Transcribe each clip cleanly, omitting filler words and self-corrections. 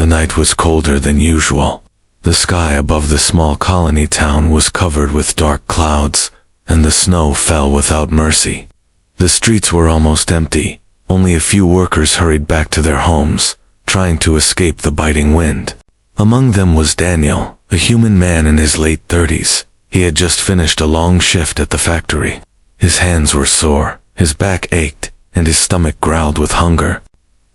The night was colder than usual. The sky above the small colony town was covered with dark clouds, and the snow fell without mercy. The streets were almost empty. Only a few workers hurried back to their homes, trying to escape the biting wind. Among them was Daniel, a human man in his late 30s. He had just finished a long shift at the factory. His hands were sore, his back ached, and his stomach growled with hunger.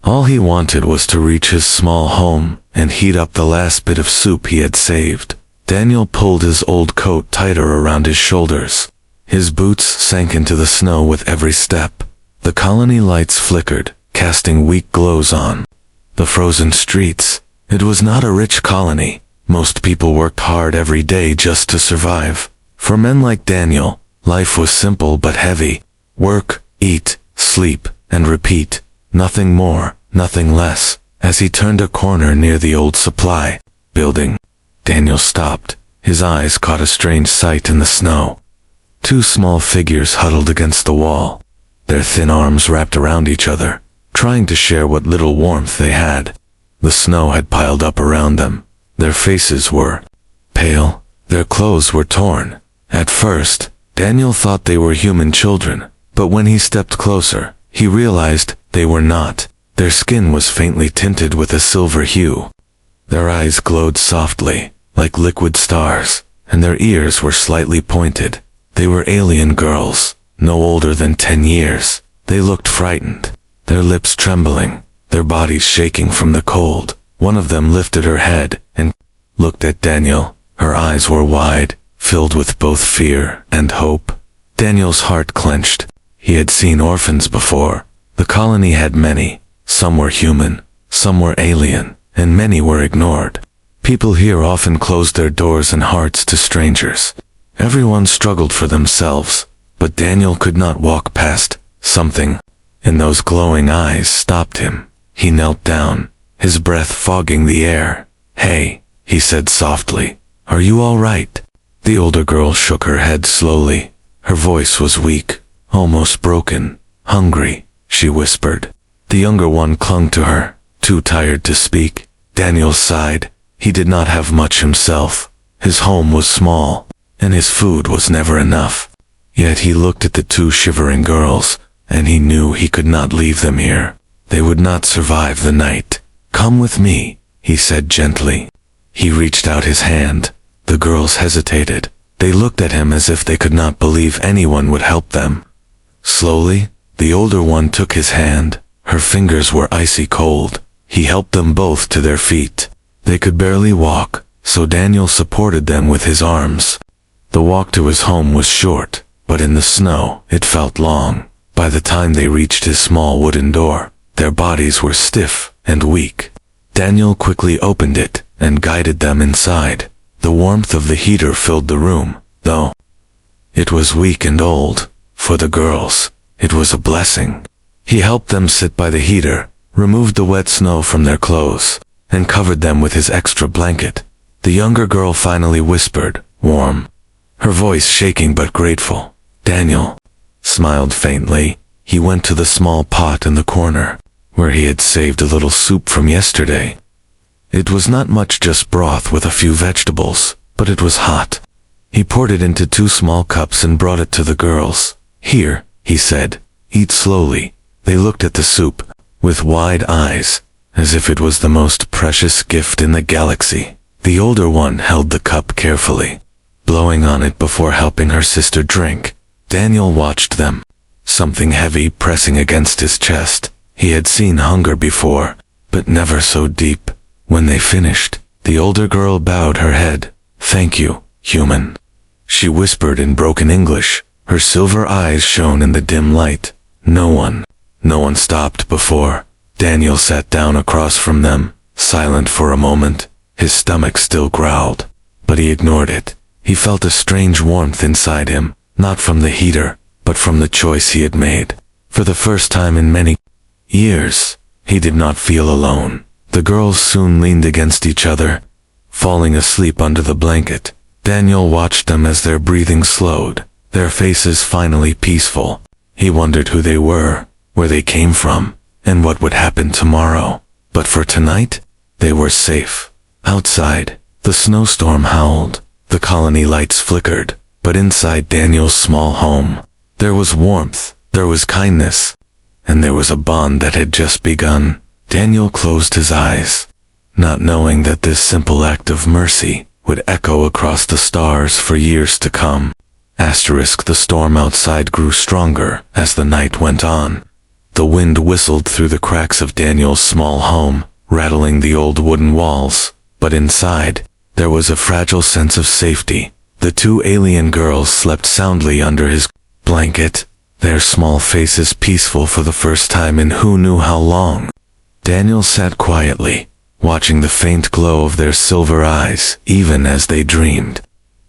All he wanted was to reach his small home and heat up the last bit of soup he had saved. Daniel pulled his old coat tighter around his shoulders. His boots sank into the snow with every step. The colony lights flickered, casting weak glows on the frozen streets. It was not a rich colony. Most people worked hard every day just to survive. For men like Daniel, life was simple but heavy. Work, eat, sleep, and repeat. Nothing more, nothing less. As he turned a corner near the old supply building, Daniel stopped. His eyes caught a strange sight in the snow. Two small figures huddled against the wall, their thin arms wrapped around each other, trying to share what little warmth they had. The snow had piled up around them. Their faces were pale. Their clothes were torn. At first, Daniel thought they were human children, but when he stepped closer, he realized they were not. Their skin was faintly tinted with a silver hue. Their eyes glowed softly, like liquid stars, and their ears were slightly pointed. They were alien girls, no older than 10 years. They looked frightened, their lips trembling, their bodies shaking from the cold. One of them lifted her head and looked at Daniel. Her eyes were wide, filled with both fear and hope. Daniel's heart clenched. He had seen orphans before. The colony had many. Some were human, some were alien, and many were ignored. People here often closed their doors and hearts to strangers. Everyone struggled for themselves, but Daniel could not walk past something in those glowing eyes stopped him. He knelt down, his breath fogging the air. "Hey," he said softly, "are you all right?" The older girl shook her head slowly. Her voice was weak, almost broken. "Hungry," she whispered. The younger one clung to her, too tired to speak. Daniel sighed. He did not have much himself. His home was small, and his food was never enough. Yet he looked at the two shivering girls, and he knew he could not leave them here. They would not survive the night. "Come with me," he said gently. He reached out his hand. The girls hesitated. They looked at him as if they could not believe anyone would help them. Slowly, the older one took his hand. Her fingers were icy cold. He helped them both to their feet. They could barely walk, so Daniel supported them with his arms. The walk to his home was short, but in the snow, it felt long. By the time they reached his small wooden door, their bodies were stiff and weak. Daniel quickly opened it and guided them inside. The warmth of the heater filled the room, though it was weak and old. For the girls, it was a blessing. He helped them sit by the heater, removed the wet snow from their clothes, and covered them with his extra blanket. The younger girl finally whispered, "Warm," her voice shaking but grateful. Daniel smiled faintly. He went to the small pot in the corner, where he had saved a little soup from yesterday. It was not much, just broth with a few vegetables, but it was hot. He poured it into 2 small cups and brought it to the girls. "Here," he said, "eat slowly." They looked at the soup, with wide eyes, as if it was the most precious gift in the galaxy. The older one held the cup carefully, blowing on it before helping her sister drink. Daniel watched them, something heavy pressing against his chest. He had seen hunger before, but never so deep. When they finished, the older girl bowed her head. "Thank you, human," she whispered in broken English. Her silver eyes shone in the dim light. No one stopped before. Daniel sat down across from them, silent for a moment. His stomach still growled, but he ignored it. He felt a strange warmth inside him, not from the heater, but from the choice he had made. For the first time in many years, he did not feel alone. The girls soon leaned against each other, falling asleep under the blanket. Daniel watched them as their breathing slowed, their faces finally peaceful. He wondered who they were, where they came from, and what would happen tomorrow. But for tonight, They were safe. Outside, the snowstorm howled, the colony lights flickered, but inside Daniel's small home, there was warmth, there was kindness, and there was a bond that had just begun. Daniel closed his eyes, not knowing that this simple act of mercy would echo across the stars for years to come. The storm outside grew stronger as the night went on. The wind whistled through the cracks of Daniel's small home, rattling the old wooden walls, but inside, there was a fragile sense of safety. The two alien girls slept soundly under his blanket, their small faces peaceful for the first time in who knew how long. Daniel sat quietly, watching the faint glow of their silver eyes, even as they dreamed.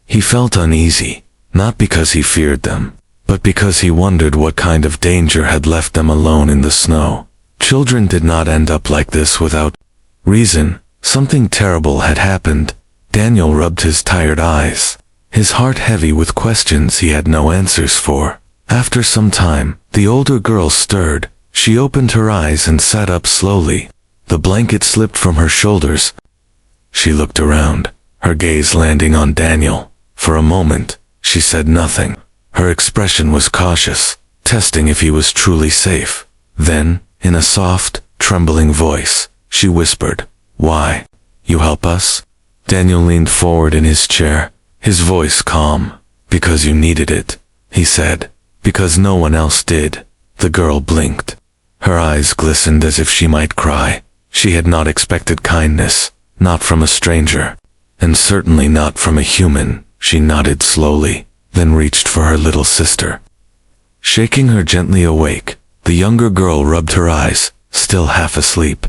He felt uneasy, not because he feared them, but because he wondered what kind of danger had left them alone in the snow. Children did not end up like this without reason. Something terrible had happened. Daniel rubbed his tired eyes, his heart heavy with questions he had no answers for. After some time, the older girl stirred. She opened her eyes and sat up slowly. The blanket slipped from her shoulders. She looked around, her gaze landing on Daniel. For a moment, she said nothing. Her expression was cautious, testing if he was truly safe. Then, in a soft, trembling voice, she whispered, "Why? You help us?" Daniel leaned forward in his chair, his voice calm. "Because you needed it," he said. "Because no one else did." The girl blinked. Her eyes glistened as if she might cry. She had not expected kindness, not from a stranger, and certainly not from a human. She nodded slowly, then reached for her little sister. Shaking her gently awake, the younger girl rubbed her eyes, still half asleep.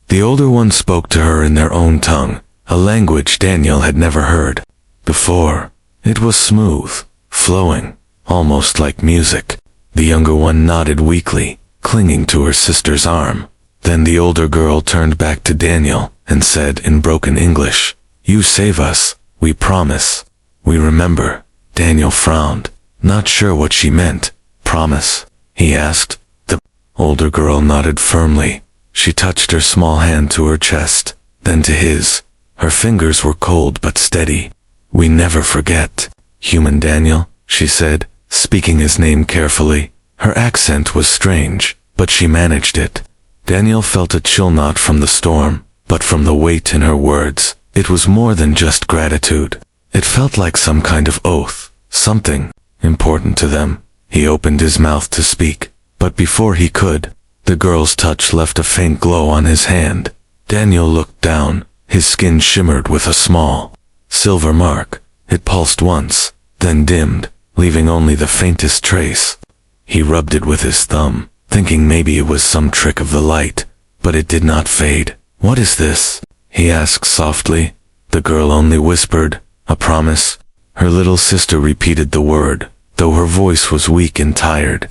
The older one spoke to her in their own tongue, a language Daniel had never heard before. It was smooth, flowing, almost like music. The younger one nodded weakly, clinging to her sister's arm. Then the older girl turned back to Daniel and said in broken English, "You save us, we promise. We remember." Daniel frowned, not sure what she meant. "Promise?" he asked. The older girl nodded firmly. She touched her small hand to her chest, then to his. Her fingers were cold but steady. "We never forget, human Daniel," she said, speaking his name carefully. Her accent was strange, but she managed it. Daniel felt a chill not from the storm, but from the weight in her words. It was more than just gratitude. It felt like some kind of oath, something important to them. He opened his mouth to speak, but before he could, the girl's touch left a faint glow on his hand. Daniel looked down. His skin shimmered with a small silver mark. It pulsed once, then dimmed, leaving only the faintest trace. He rubbed it with his thumb, thinking maybe it was some trick of the light, but it did not fade. "What is this?" he asked softly. The girl only whispered, "A promise." Her little sister repeated the word, though her voice was weak and tired.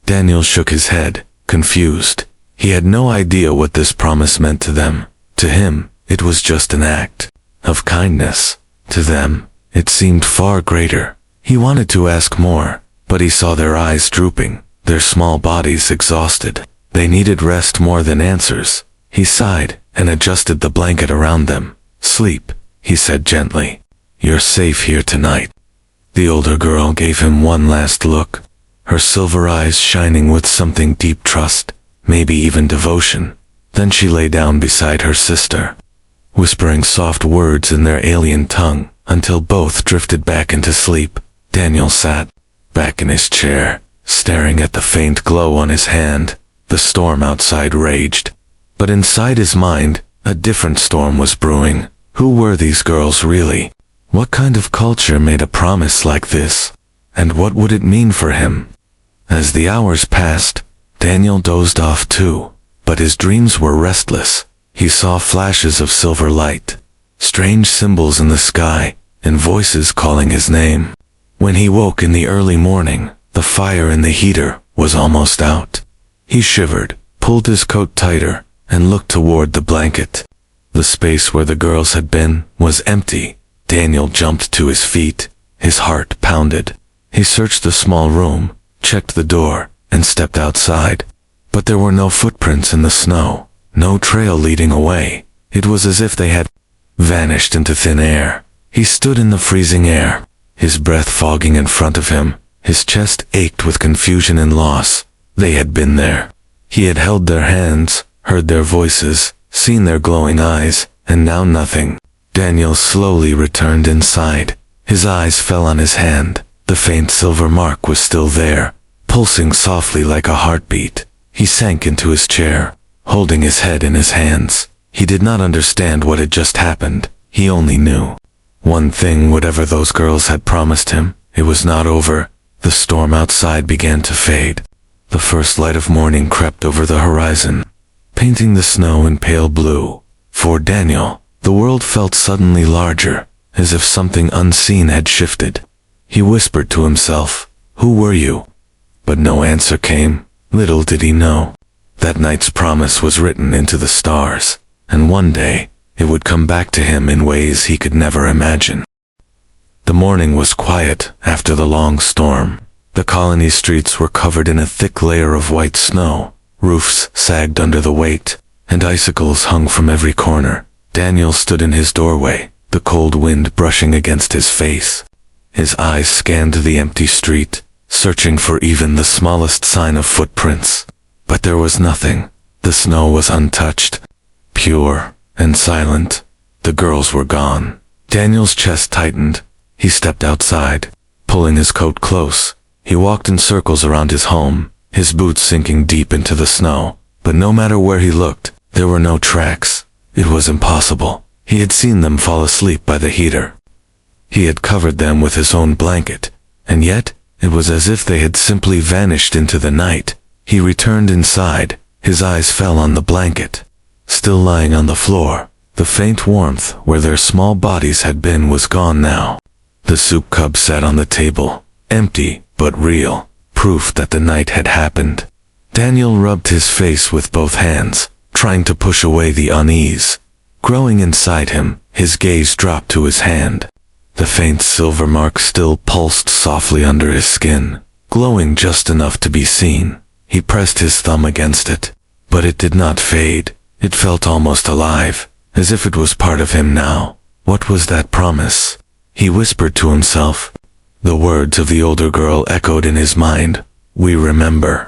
Daniel shook his head, confused. He had no idea what this promise meant to them. To him, it was just an act of kindness. To them, it seemed far greater. He wanted to ask more, but he saw their eyes drooping, their small bodies exhausted. They needed rest more than answers. He sighed and adjusted the blanket around them. "Sleep," he said gently. "You're safe here tonight." The older girl gave him one last look, her silver eyes shining with something deep trust, maybe even devotion. Then she lay down beside her sister, whispering soft words in their alien tongue, until both drifted back into sleep. Daniel sat back in his chair, staring at the faint glow on his hand. The storm outside raged, but inside his mind, a different storm was brewing. Who were these girls really? What kind of culture made a promise like this? And what would it mean for him? As the hours passed, Daniel dozed off too, but his dreams were restless. He saw flashes of silver light, strange symbols in the sky, and voices calling his name. When he woke in the early morning, the fire in the heater was almost out. He shivered, pulled his coat tighter, and looked toward the blanket. The space where the girls had been was empty. Daniel jumped to his feet, his heart pounded. He searched the small room, checked the door, and stepped outside. But there were no footprints in the snow, no trail leading away. It was as if they had vanished into thin air. He stood in the freezing air, his breath fogging in front of him. His chest ached with confusion and loss. They had been there. He had held their hands, heard their voices, seen their glowing eyes, and now nothing. Daniel slowly returned inside. His eyes fell on his hand. The faint silver mark was still there, pulsing softly like a heartbeat. He sank into his chair, holding his head in his hands. He did not understand what had just happened. He only knew one thing: whatever those girls had promised him, it was not over. The storm outside began to fade. The first light of morning crept over the horizon, painting the snow in pale blue. For Daniel, the world felt suddenly larger, as if something unseen had shifted. He whispered to himself, "Who were you?" But no answer came. Little did he know that night's promise was written into the stars, and one day it would come back to him in ways he could never imagine. The morning was quiet after the long storm. The colony streets were covered in a thick layer of white snow. Roofs sagged under the weight, and icicles hung from every corner. Daniel stood in his doorway, the cold wind brushing against his face. His eyes scanned the empty street, searching for even the smallest sign of footprints. But there was nothing. The snow was untouched, pure and silent. The girls were gone. Daniel's chest tightened. He stepped outside, pulling his coat close. He walked in circles around his home, his boots sinking deep into the snow. But no matter where he looked, there were no tracks. It was impossible. He had seen them fall asleep by the heater. He had covered them with his own blanket, and yet it was as if they had simply vanished into the night. He returned inside. His eyes fell on the blanket, still lying on the floor. The faint warmth where their small bodies had been was gone now. The soup cup sat on the table, empty but real, proof that the night had happened. Daniel rubbed his face with both hands, trying to push away the unease. Growing inside him, his gaze dropped to his hand. The faint silver mark still pulsed softly under his skin, glowing just enough to be seen. He pressed his thumb against it, but it did not fade. It felt almost alive, as if it was part of him now. What was that promise? He whispered to himself. The words of the older girl echoed in his mind. "We remember."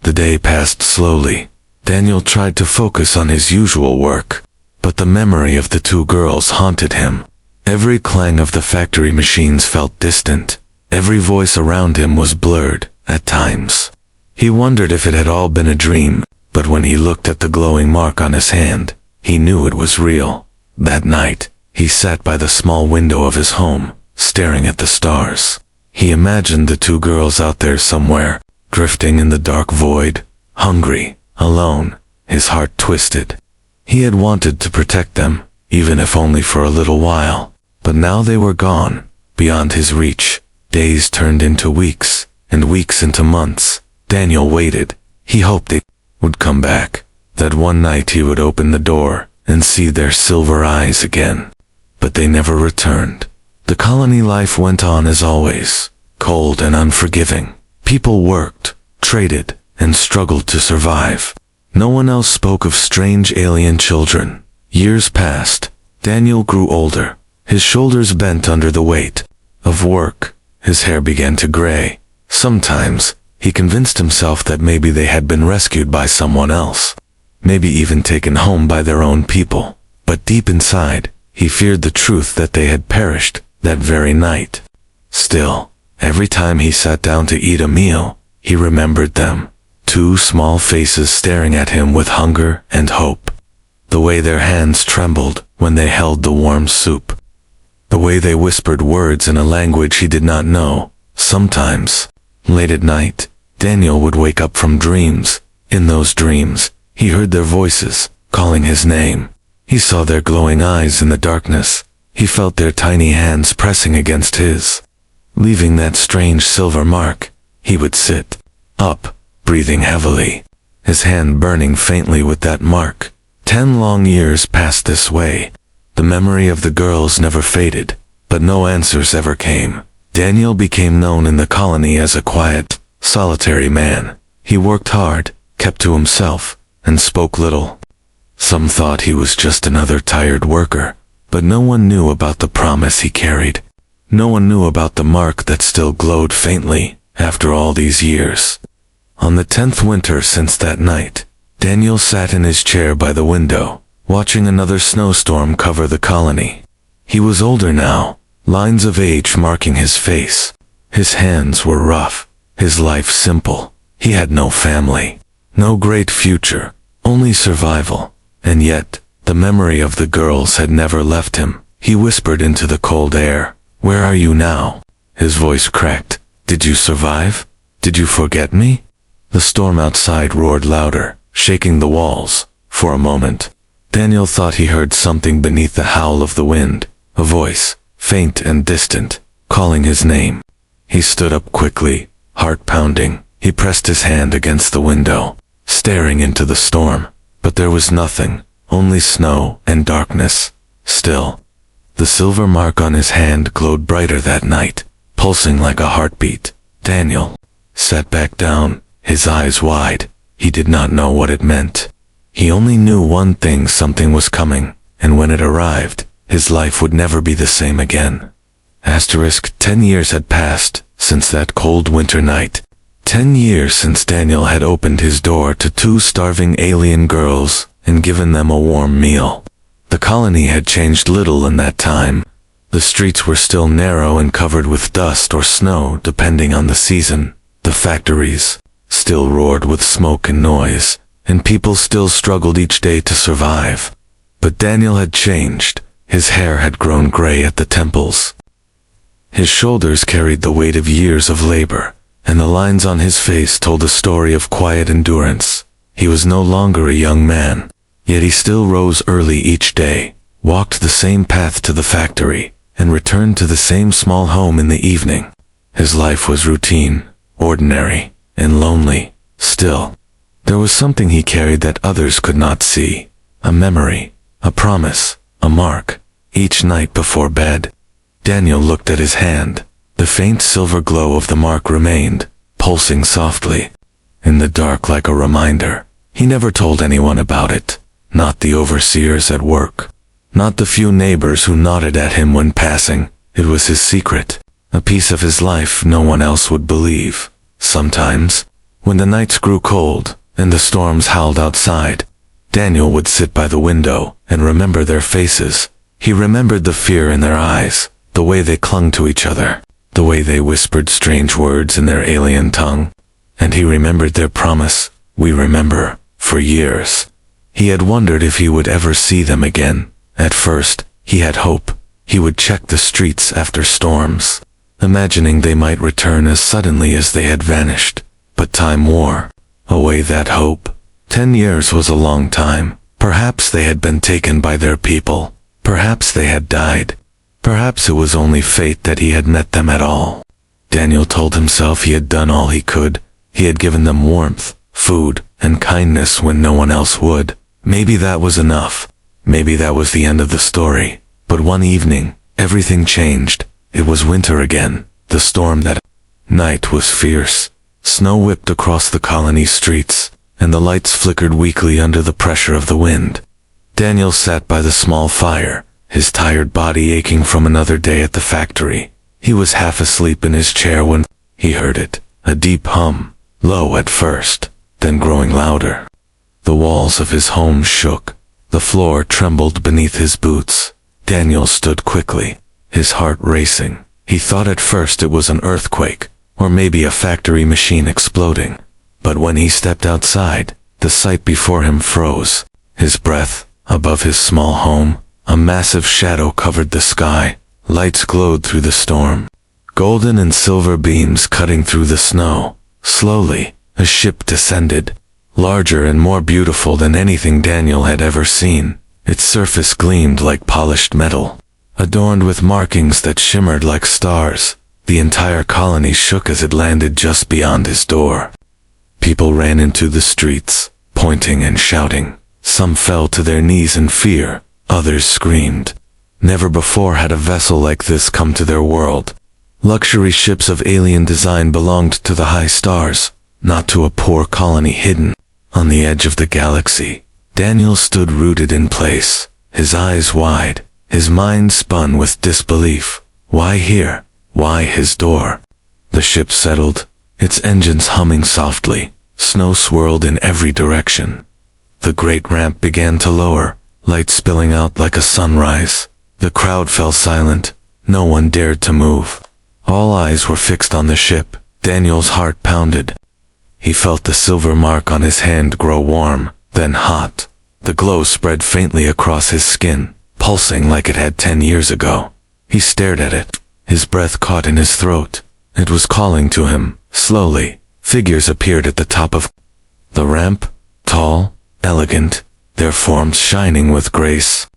The day passed slowly. Daniel tried to focus on his usual work, but the memory of the two girls haunted him. Every clang of the factory machines felt distant. Every voice around him was blurred, at times. He wondered if it had all been a dream, but when he looked at the glowing mark on his hand, he knew it was real. That night, he sat by the small window of his home, staring at the stars. He imagined the two girls out there somewhere, drifting in the dark void, hungry, alone, his heart twisted. He had wanted to protect them, even if only for a little while. But now they were gone, beyond his reach. Days turned into weeks, and weeks into months. Daniel waited. He hoped they would come back, that one night he would open the door and see their silver eyes again. But they never returned. The colony life went on as always, cold and unforgiving. People worked, traded, and struggled to survive. No one else spoke of strange alien children. Years passed. Daniel grew older. His shoulders bent under the weight of work. His hair began to gray. Sometimes, he convinced himself that maybe they had been rescued by someone else, maybe even taken home by their own people. But deep inside, he feared the truth that they had perished that very night. Still, every time he sat down to eat a meal, he remembered them. Two small faces staring at him with hunger and hope. The way their hands trembled when they held the warm soup. The way they whispered words in a language he did not know. Sometimes, late at night, Daniel would wake up from dreams. In those dreams, he heard their voices, calling his name. He saw their glowing eyes in the darkness. He felt their tiny hands pressing against his. Leaving that strange silver mark, he would sit up, breathing heavily, his hand burning faintly with that mark. 10 long years passed this way. The memory of the girls never faded, but no answers ever came. Daniel became known in the colony as a quiet, solitary man. He worked hard, kept to himself, and spoke little. Some thought he was just another tired worker, but no one knew about the promise he carried. No one knew about the mark that still glowed faintly after all these years. On the 10th winter since that night, Daniel sat in his chair by the window, watching another snowstorm cover the colony. He was older now, lines of age marking his face. His hands were rough, his life simple. He had no family, no great future, only survival. And yet, the memory of the girls had never left him. He whispered into the cold air, "Where are you now?" His voice cracked. "Did you survive? Did you forget me?" The storm outside roared louder, shaking the walls. For a moment, Daniel thought he heard something beneath the howl of the wind, a voice, faint and distant, calling his name. He stood up quickly, heart pounding. He pressed his hand against the window, staring into the storm. But there was nothing, only snow and darkness. Still, the silver mark on his hand glowed brighter that night, pulsing like a heartbeat. Daniel sat back down, his eyes wide. He did not know what it meant. He only knew one thing: something was coming, and when it arrived, his life would never be the same again. 10 years had passed since that cold winter night. 10 years since Daniel had opened his door to 2 starving alien girls and given them a warm meal. The colony had changed little in that time. The streets were still narrow and covered with dust or snow depending on the season. The factories still roared with smoke and noise, and people still struggled each day to survive. But Daniel had changed. His hair had grown gray at the temples. His shoulders carried the weight of years of labor, and the lines on his face told a story of quiet endurance. He was no longer a young man, yet he still rose early each day, walked the same path to the factory, and returned to the same small home in the evening. His life was routine, ordinary, and lonely. Still, there was something he carried that others could not see. A memory, a promise, a mark. Each night before bed, Daniel looked at his hand. The faint silver glow of the mark remained, pulsing softly in the dark like a reminder. He never told anyone about it, not the overseers at work, not the few neighbors who nodded at him when passing. It was his secret, a piece of his life no one else would believe. Sometimes, when the nights grew cold and the storms howled outside, Daniel would sit by the window and remember their faces. He remembered the fear in their eyes, the way they clung to each other, the way they whispered strange words in their alien tongue. And he remembered their promise, "We remember," for years. He had wondered if he would ever see them again. At first, he had hope. He would check the streets after storms, imagining they might return as suddenly as they had vanished. But time wore away that hope. 10 years was a long time. Perhaps they had been taken by their people. Perhaps they had died. Perhaps it was only fate that he had met them at all. Daniel told himself he had done all he could. He had given them warmth, food, and kindness when no one else would. Maybe that was enough. Maybe that was the end of the story. But one evening, everything changed. It was winter again. The storm that night was fierce. Snow whipped across the colony streets, and the lights flickered weakly under the pressure of the wind. Daniel sat by the small fire, his tired body aching from another day at the factory. He was half asleep in his chair when he heard it, a deep hum, low at first, then growing louder. The walls of his home shook. The floor trembled beneath his boots. Daniel stood quickly, his heart racing. He thought at first it was an earthquake, or maybe a factory machine exploding. But when he stepped outside, the sight before him froze. His breath, above his small home, a massive shadow covered the sky. Lights glowed through the storm, golden and silver beams cutting through the snow. Slowly, a ship descended, larger and more beautiful than anything Daniel had ever seen. Its surface gleamed like polished metal, adorned with markings that shimmered like stars. The entire colony shook as it landed just beyond his door. People ran into the streets, pointing and shouting. Some fell to their knees in fear, others screamed. Never before had a vessel like this come to their world. Luxury ships of alien design belonged to the high stars, not to a poor colony hidden on the edge of the galaxy. Daniel stood rooted in place, his eyes wide, his mind spun with disbelief. Why here? Why his door? The ship settled, its engines humming softly. Snow swirled in every direction. The great ramp began to lower, light spilling out like a sunrise. The crowd fell silent. No one dared to move. All eyes were fixed on the ship. Daniel's heart pounded. He felt the silver mark on his hand grow warm, then hot. The glow spread faintly across his skin, pulsing like it had 10 years ago. He stared at it. His breath caught in his throat. It was calling to him. Slowly, figures appeared at the top of the ramp, tall, elegant, their forms shining with grace.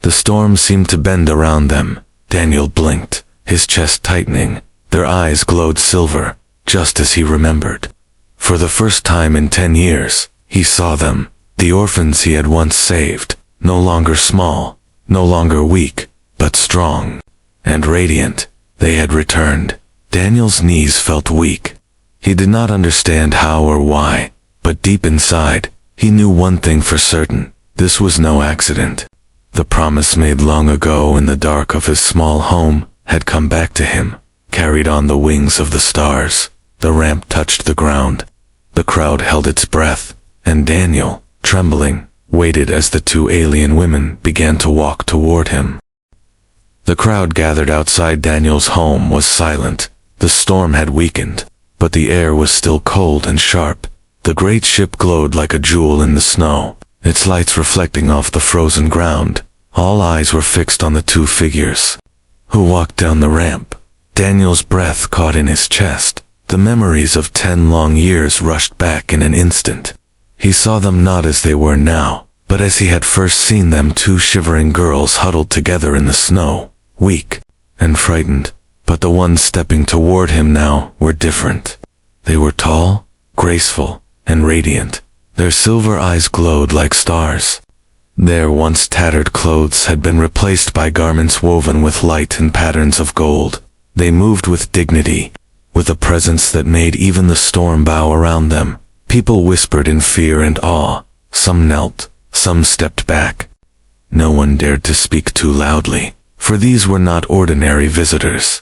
The storm seemed to bend around them. Daniel blinked, his chest tightening. Their eyes glowed silver, just as he remembered. For the first time in 10 years, he saw them, the orphans he had once saved, no longer small, no longer weak, but strong and radiant. They had returned. Daniel's knees felt weak. He did not understand how or why, but deep inside, he knew one thing for certain. This was no accident. The promise made long ago in the dark of his small home had come back to him, carried on the wings of the stars. The ramp touched the ground. The crowd held its breath, and Daniel, trembling, waited as the two alien women began to walk toward him. The crowd gathered outside Daniel's home was silent. The storm had weakened, but the air was still cold and sharp. The great ship glowed like a jewel in the snow, its lights reflecting off the frozen ground. All eyes were fixed on the two figures who walked down the ramp. Daniel's breath caught in his chest. The memories of 10 long years rushed back in an instant. He saw them not as they were now, but as he had first seen them, two shivering girls huddled together in the snow, weak and frightened. But the ones stepping toward him now were different. They were tall, graceful, and radiant. Their silver eyes glowed like stars. Their once tattered clothes had been replaced by garments woven with light and patterns of gold. They moved with dignity, with a presence that made even the storm bow around them. People whispered in fear and awe. Some knelt, some stepped back. No one dared to speak too loudly, for these were not ordinary visitors.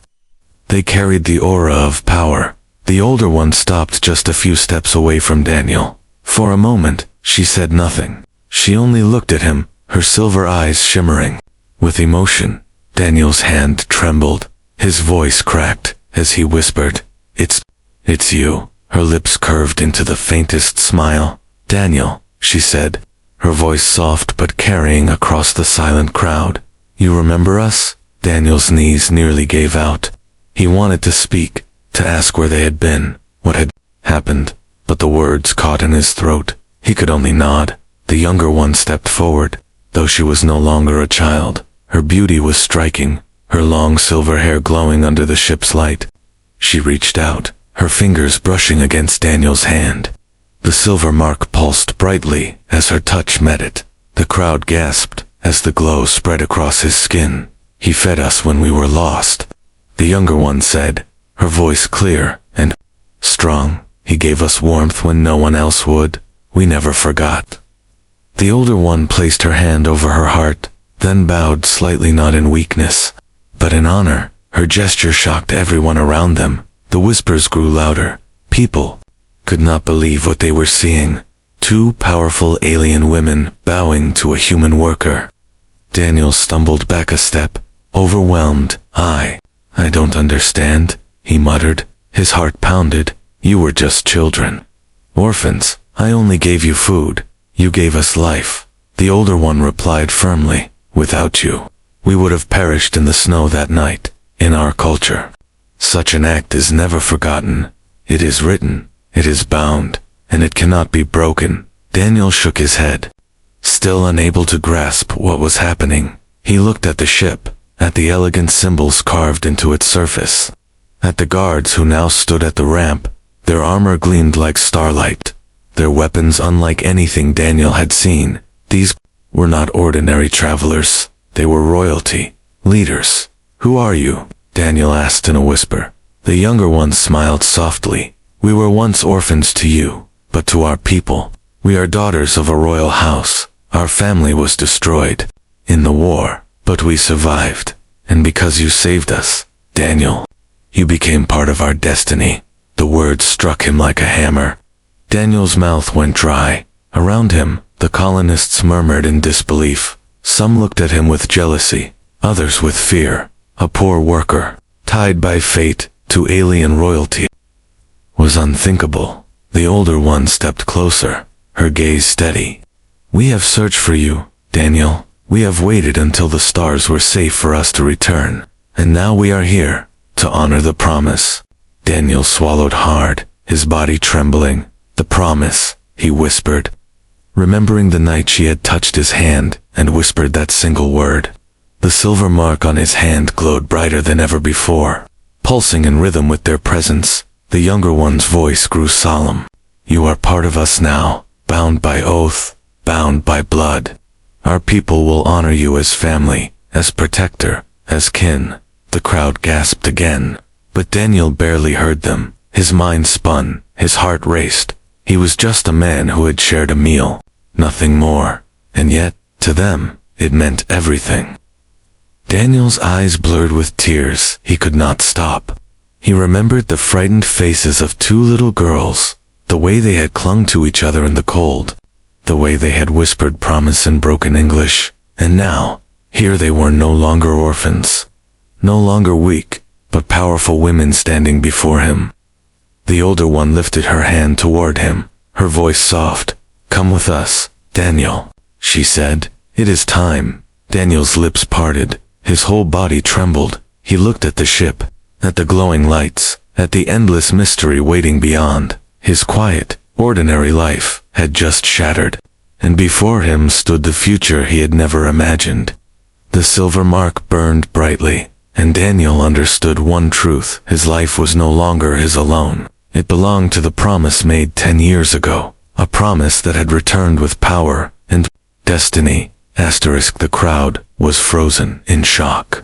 They carried the aura of power. The older one stopped just a few steps away from Daniel. For a moment, she said nothing. She only looked at him, her silver eyes shimmering with emotion. Daniel's hand trembled. His voice cracked as he whispered, It's you." Her lips curved into the faintest smile. "Daniel," she said, her voice soft but carrying across the silent crowd. "You remember us?" Daniel's knees nearly gave out. He wanted to speak, to ask where they had been, what had happened, but the words caught in his throat. He could only nod. The younger one stepped forward. Though she was no longer a child, her beauty was striking, her long silver hair glowing under the ship's light. She reached out, her fingers brushing against Daniel's hand. The silver mark pulsed brightly as her touch met it. The crowd gasped as the glow spread across his skin. "He fed us when we were lost," the younger one said, her voice clear and strong. "He gave us warmth when no one else would. We never forgot." The older one placed her hand over her heart, then bowed slightly, not in weakness, but in honor. Her gesture shocked everyone around them. The whispers grew louder. People could not believe what they were seeing. Two powerful alien women bowing to a human worker. Daniel stumbled back a step, overwhelmed. I don't understand," he muttered. His heart pounded. "You were just children. Orphans. I only gave you food. You gave us life." The older one replied firmly, "Without you, we would have perished in the snow that night. In our culture, such an act is never forgotten. It is written, it is bound, and it cannot be broken." Daniel shook his head, still unable to grasp what was happening. He looked at the ship, at the elegant symbols carved into its surface, at the guards who now stood at the ramp. Their armor gleamed like starlight, their weapons unlike anything Daniel had seen. These were not ordinary travelers. They were royalty, leaders. "Who are you?" Daniel asked in a whisper. The younger one smiled softly. "We were once orphans to you, but to our people, We are daughters of a royal house. Our family was destroyed in the war, but we survived. And because you saved us, Daniel, you became part of our destiny." The words struck him like a hammer. Daniel's mouth went dry. Around him, the colonists murmured in disbelief. Some looked at him with jealousy, others with fear. A poor worker, tied by fate to alien royalty, was unthinkable. The older one stepped closer, her gaze steady. "We have searched for you, Daniel. We have waited until the stars were safe for us to return, and now we are here to honor the promise." Daniel swallowed hard, his body trembling. "The promise," he whispered, remembering the night she had touched his hand and whispered that single word. The silver mark on his hand glowed brighter than ever before, pulsing in rhythm with their presence. The younger one's voice grew solemn. "You are part of us now, bound by oath, bound by blood. Our people will honor you as family, as protector, as kin." The crowd gasped again, but Daniel barely heard them. His mind spun, his heart raced. He was just a man who had shared a meal, nothing more, and yet, to them, it meant everything. Daniel's eyes blurred with tears. He could not stop. He remembered the frightened faces of two little girls, the way they had clung to each other in the cold, the way they had whispered promise in broken English, and now, here they were no longer orphans, no longer weak, but powerful women standing before him. The older one lifted her hand toward him, her voice soft. "Come with us, Daniel," she said. "It is time." Daniel's lips parted, his whole body trembled. He looked at the ship, at the glowing lights, at the endless mystery waiting beyond. His quiet, ordinary life had just shattered, and before him stood the future he had never imagined. The silver mark burned brightly, and Daniel understood one truth: his life was no longer his alone. It belonged to the promise made 10 years ago, a promise that had returned with power and destiny. The crowd was frozen in shock.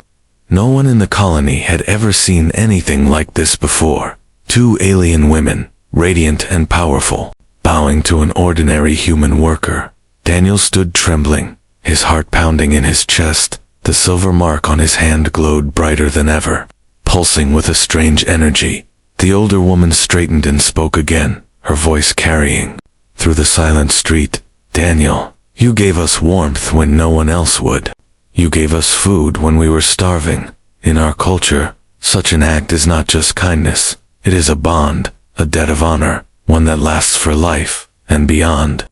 No one in the colony had ever seen anything like this before. Two alien women, radiant and powerful, bowing to an ordinary human worker. Daniel stood trembling, his heart pounding in his chest. The silver mark on his hand glowed brighter than ever, pulsing with a strange energy. The older woman straightened and spoke again, her voice carrying through the silent street. "Daniel, you gave us warmth when no one else would. You gave us food when we were starving. In our culture, such an act is not just kindness. It is a bond, a debt of honor, one that lasts for life and beyond."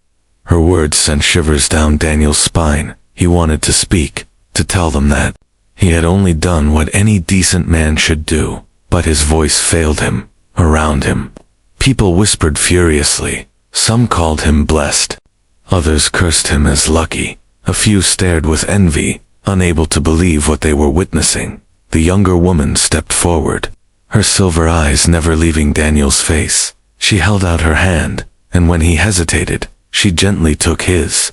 Her words sent shivers down Daniel's spine. He wanted to speak, to tell them that he had only done what any decent man should do, but his voice failed him. Around him, people whispered furiously. Some called him blessed. Others cursed him as lucky. A few stared with envy, unable to believe what they were witnessing. The younger woman stepped forward, her silver eyes never leaving Daniel's face. She held out her hand, and when he hesitated, she gently took his.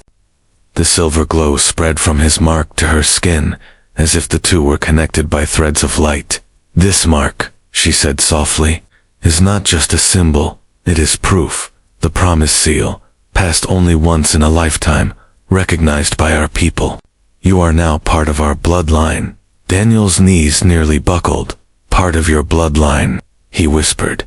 The silver glow spread from his mark to her skin, as if the two were connected by threads of light. "This mark," she said softly, "is not just a symbol, it is proof, the promise seal, passed only once in a lifetime, recognized by our people. You are now part of our bloodline." Daniel's knees nearly buckled. "Part of your bloodline," he whispered.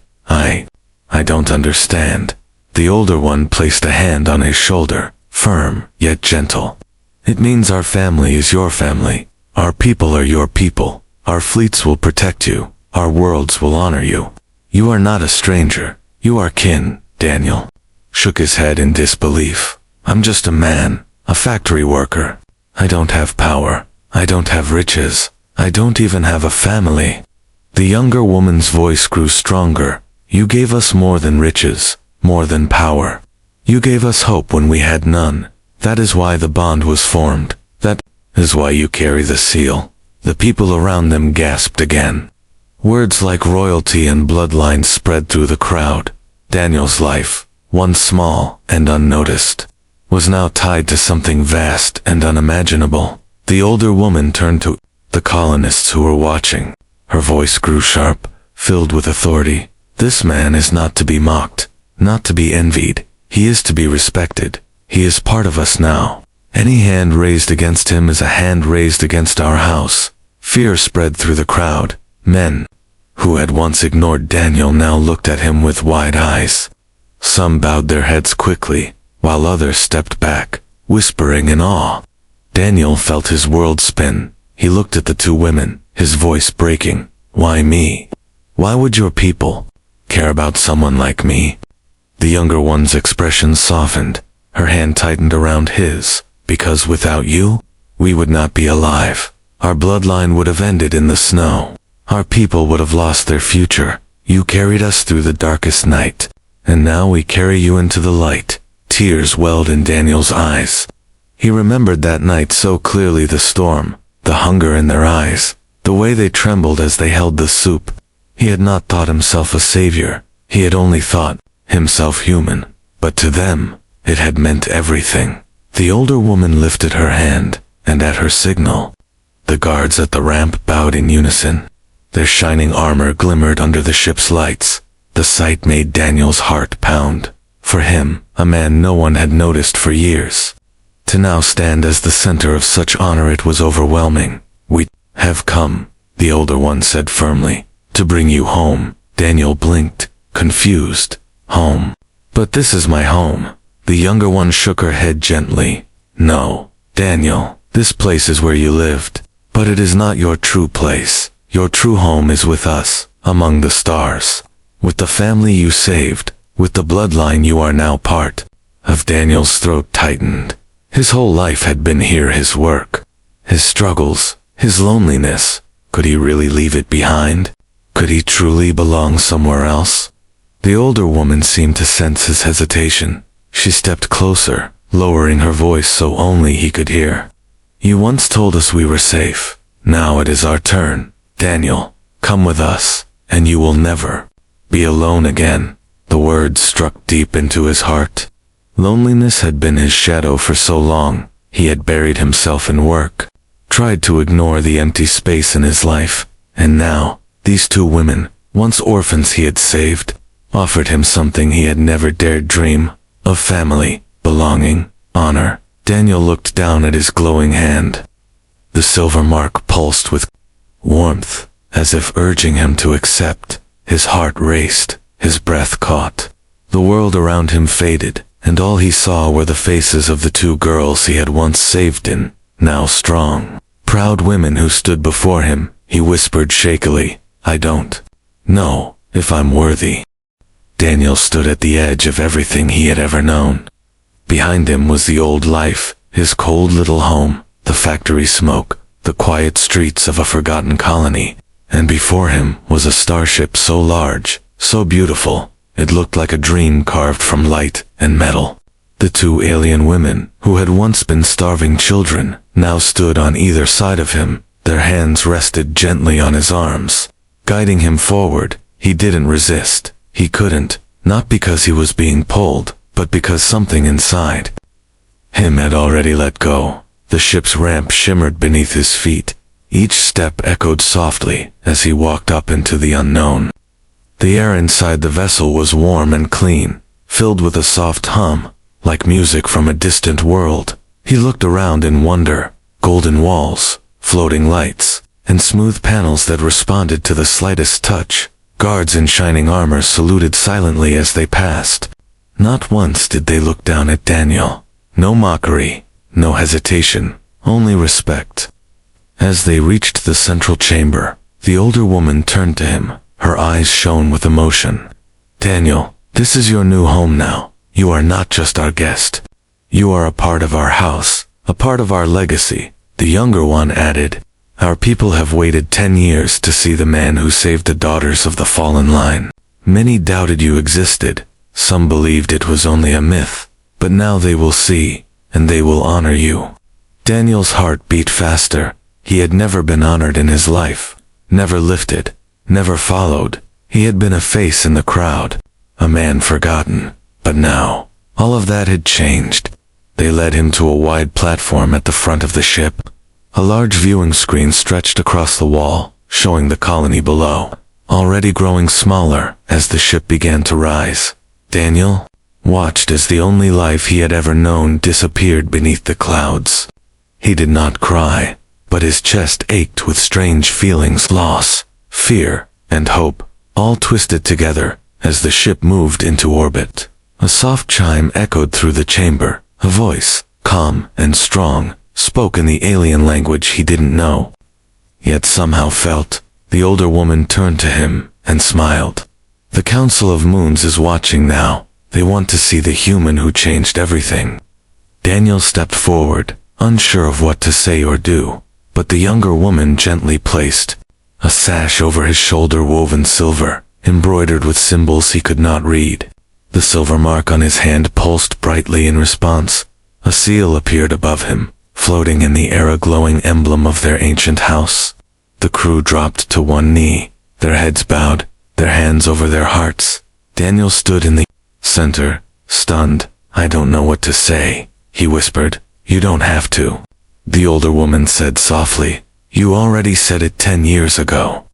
I don't understand." The older one placed a hand on his shoulder, firm yet gentle. "It means our family is your family. Our people are your people. Our fleets will protect you. Our worlds will honor you. You are not a stranger. You are kin." Daniel shook his head in disbelief. "I'm just a man, a factory worker. I don't have power. I don't have riches. I don't even have a family." The younger woman's voice grew stronger. "You gave us more than riches, more than power. You gave us hope when we had none. That is why the bond was formed. That is why you carry the seal." The people around them gasped again. Words like royalty and bloodline spread through the crowd. Daniel's life, once small and unnoticed, was now tied to something vast and unimaginable. The older woman turned to the colonists who were watching. Her voice grew sharp, filled with authority. "This man is not to be mocked, not to be envied. He is to be respected. He is part of us now. Any hand raised against him is a hand raised against our house. Fear spread through the crowd. Men who had once ignored Daniel now looked at him with wide eyes. Some bowed their heads quickly, while others stepped back, whispering in awe. Daniel felt his world spin. He looked at the two women, his voice breaking. Why me? Why would your people care about someone like me? The younger one's expression softened. Her hand tightened around his. Because without you, we would not be alive. Our bloodline would have ended in the snow. Our people would have lost their future. You carried us through the darkest night, and now we carry you into the light. Tears welled in Daniel's eyes. He remembered that night so clearly, the storm, the hunger in their eyes, the way they trembled as they held the soup. He had not thought himself a savior. He had only thought himself human. But to them, it had meant everything. The older woman lifted her hand, and at her signal, the guards at the ramp bowed in unison. Their shining armor glimmered under the ship's lights. The sight made Daniel's heart pound. For him, a man no one had noticed for years, to now stand as the center of such honor, it was overwhelming. We have come, the older one said firmly, to bring you home. Daniel blinked, confused. Home? But this is my home. The younger one shook her head gently. No, Daniel, this place is where you lived, but it is not your true place. Your true home is with us, among the stars, with the family you saved, with the bloodline you are now part of. Daniel's throat tightened. His whole life had been here, his work, his struggles, his loneliness. Could he really leave it behind? Could he truly belong somewhere else? The older woman seemed to sense his hesitation. She stepped closer, lowering her voice so only he could hear. You once told us we were safe. Now it is our turn. Daniel, come with us, and you will never be alone again. The words struck deep into his heart. Loneliness had been his shadow for so long. He had buried himself in work, tried to ignore the empty space in his life, and now, these two women, once orphans he had saved, offered him something he had never dared dream of: family, belonging, honor. Daniel looked down at his glowing hand. The silver mark pulsed with warmth, as if urging him to accept. His heart raced, his breath caught. The world around him faded, and all he saw were the faces of the two girls he had once saved in, now strong, proud women who stood before him. He whispered shakily, I don't know if I'm worthy. Daniel stood at the edge of everything he had ever known. Behind him was the old life, his cold little home, the factory smoke, the quiet streets of a forgotten colony, and before him was a starship so large, so beautiful, it looked like a dream carved from light and metal. The two alien women, who had once been starving children, now stood on either side of him. Their hands rested gently on his arms, guiding him forward. He didn't resist. He couldn't, not because he was being pulled, but because something inside him had already let go. The ship's ramp shimmered beneath his feet. Each step echoed softly as he walked up into the unknown. The air inside the vessel was warm and clean, filled with a soft hum, like music from a distant world. He looked around in wonder. Golden walls, floating lights, and smooth panels that responded to the slightest touch. Guards in shining armor saluted silently as they passed. Not once did they look down at Daniel. No mockery, no hesitation, only respect. As they reached the central chamber, the older woman turned to him. Her eyes shone with emotion. Daniel, this is your new home now. You are not just our guest. You are a part of our house, a part of our legacy. The younger one added, Our people have waited 10 years to see the man who saved the daughters of the fallen line. Many doubted you existed. Some believed it was only a myth. But now they will see, and they will honor you. Daniel's heart beat faster. He had never been honored in his life. Never lifted. Never followed. He had been a face in the crowd. A man forgotten. But now, all of that had changed. They led him to a wide platform at the front of the ship. A large viewing screen stretched across the wall, showing the colony below, already growing smaller as the ship began to rise. Daniel, watched as the only life he had ever known disappeared beneath the clouds. He did not cry, but his chest ached with strange feelings: loss, fear, and hope, all twisted together as the ship moved into orbit. A soft chime echoed through the chamber. A voice, calm and strong, spoke in the alien language he didn't know, yet somehow felt. The older woman turned to him and smiled. "The Council of Moons is watching now. They want to see the human who changed everything." Daniel stepped forward, unsure of what to say or do, but the younger woman gently placed a sash over his shoulder, woven silver, embroidered with symbols he could not read. The silver mark on his hand pulsed brightly in response. A seal appeared above him, floating in the air, a glowing emblem of their ancient house. The crew dropped to one knee, their heads bowed, their hands over their hearts. Daniel stood in the center, stunned. "I don't know what to say," he whispered. "You don't have to," the older woman said softly. "You already said it 10 years ago."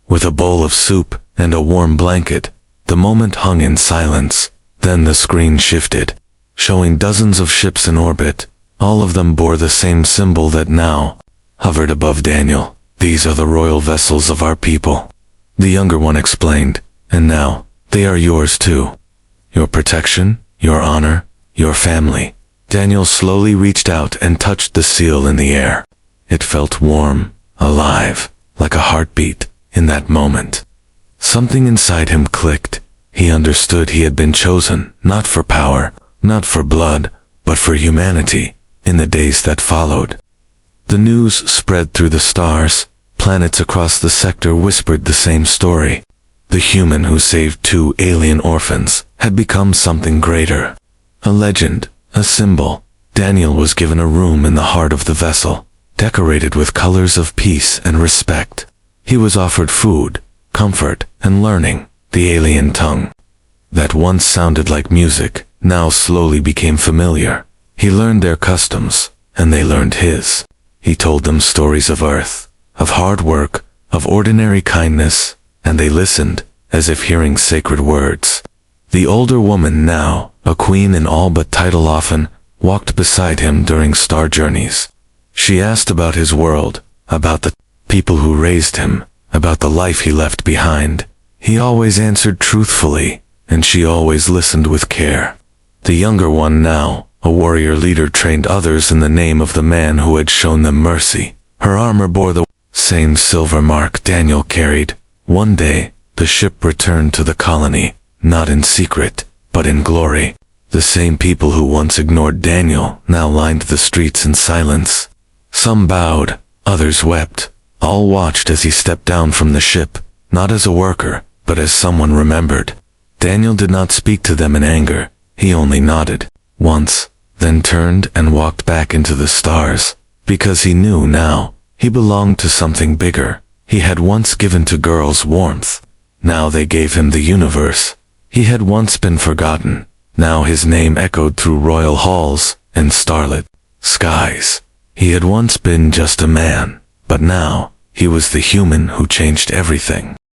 With a bowl of soup and a warm blanket, the moment hung in silence. Then the screen shifted, showing dozens of ships in orbit. All of them bore the same symbol that now hovered above Daniel. "These are the royal vessels of our people," the younger one explained, "and now they are yours too. Your protection, your honor, your family." Daniel slowly reached out and touched the seal in the air. It felt warm, alive, like a heartbeat. In that moment, something inside him clicked. He understood he had been chosen, not for power, not for blood, but for humanity. In the days that followed, the news spread through the stars. Planets across the sector whispered the same story. The human who saved 2 alien orphans had become something greater. A legend, a symbol. Daniel was given a room in the heart of the vessel, decorated with colors of peace and respect. He was offered food, comfort, and learning. The alien tongue that once sounded like music now slowly became familiar. He learned their customs, and they learned his. He told them stories of Earth, of hard work, of ordinary kindness, and they listened, as if hearing sacred words. The older woman, now a queen in all but title, often walked beside him during star journeys. She asked about his world, about the people who raised him, about the life he left behind. He always answered truthfully, and she always listened with care. The younger one, now a warrior leader, trained others in the name of the man who had shown them mercy. Her armor bore the same silver mark Daniel carried. One day, the ship returned to the colony, not in secret, but in glory. The same people who once ignored Daniel now lined the streets in silence. Some bowed, others wept. All watched as he stepped down from the ship, not as a worker, but as someone remembered. Daniel did not speak to them in anger. He only nodded once, then turned and walked back into the stars, because he knew now he belonged to something bigger. He had once given to girls warmth. Now they gave him the universe. He had once been forgotten. Now his name echoed through royal halls and starlit skies. He had once been just a man, but now he was the human who changed everything.